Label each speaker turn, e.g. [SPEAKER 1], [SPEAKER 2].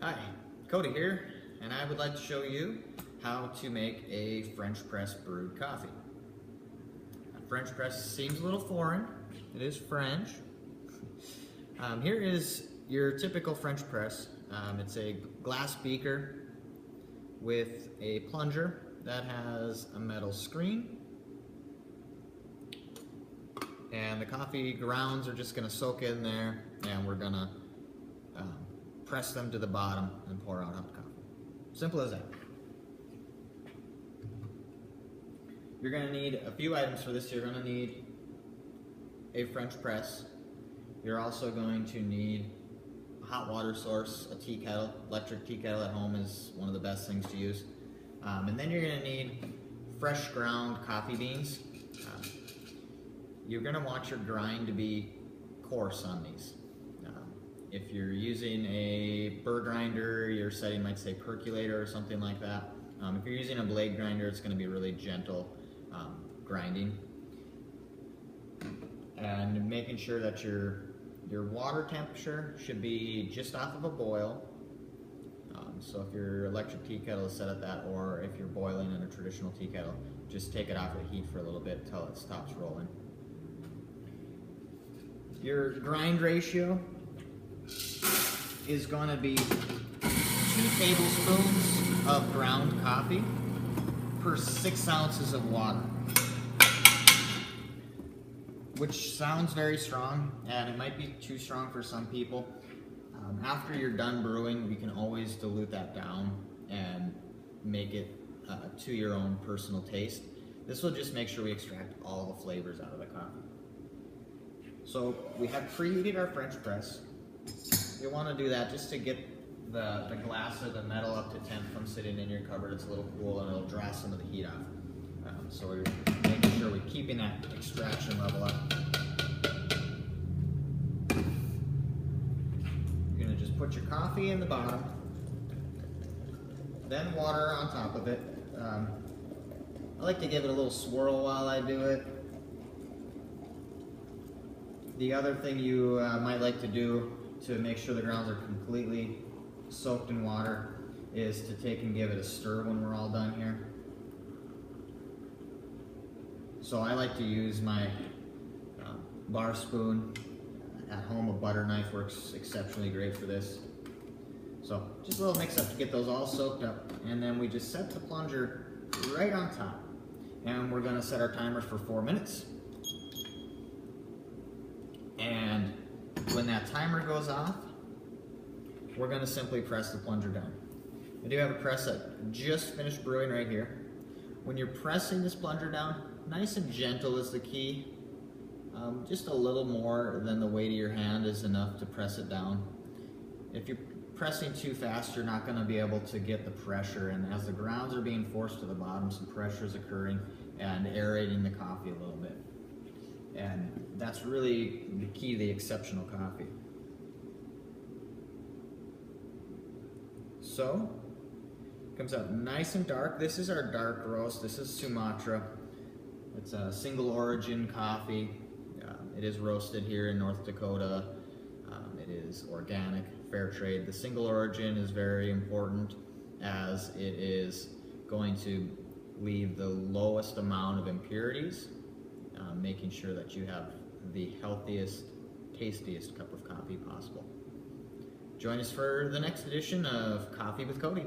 [SPEAKER 1] Hi, Cody here, and I would like to show you how to make a French press brewed coffee. French press seems a little foreign. It is French. Here is your typical French press. It's a glass beaker with a plunger that has a metal screen, and the coffee grounds are just going to soak in there, and we're going to press them to the bottom and pour out hot coffee. Simple as that. You're going to need a few items for this. You're going to need a French press. You're also going to need a hot water source, a tea kettle. Electric tea kettle at home is one of the best things to use. And then you're going to need fresh ground coffee beans. You're going to want your grind to be coarse on these. If you're using a burr grinder, your setting might say percolator or something like that. If you're using a blade grinder, it's going to be really gentle grinding. And making sure that your water temperature should be just off of a boil. So if your electric tea kettle is set at that, or if you're boiling in a traditional tea kettle, just take it off the heat for a little bit until it stops rolling. Your grind ratio is going to be 2 tablespoons of ground coffee per 6 ounces of water, which sounds very strong, and it might be too strong for some people. After you're done brewing, you can always dilute that down and make it to your own personal taste. This will just make sure we extract all the flavors out of the coffee. So we have preheated our French press. You want to do that just to get the glass or the metal up to temp from sitting in your cupboard. It's a little cool and it'll draw some of the heat off. So we're making sure we're keeping that extraction level up. You're going to just put your coffee in the bottom, then water on top of it. I like to give it a little swirl while I do it. The other thing you might like to do to make sure the grounds are completely soaked in water is to take and give it a stir when we're all done here. So I like to use my bar spoon. At home, a butter knife works exceptionally great for this. So just a little mix up to get those all soaked up, and then we just set the plunger right on top, and we're going to set our timer for 4 minutes. And when that timer goes off, we're going to simply press the plunger down. I do have a press that just finished brewing right here. When you're pressing this plunger down, nice and gentle is the key. Just a little more than the weight of your hand is enough to press it down. If you're pressing too fast, you're not going to be able to get the pressure, and as the grounds are being forced to the bottom, some pressure is occurring and aerating the coffee a little bit. And that's really the key to the exceptional coffee. So, it comes out nice and dark. This is our dark roast. This is Sumatra. It's a single origin coffee. It is roasted here in North Dakota. It is organic, fair trade. The single origin is very important as it is going to leave the lowest amount of impurities, making sure that you have the healthiest, tastiest cup of coffee possible. Join us for the next edition of Coffee with Cody.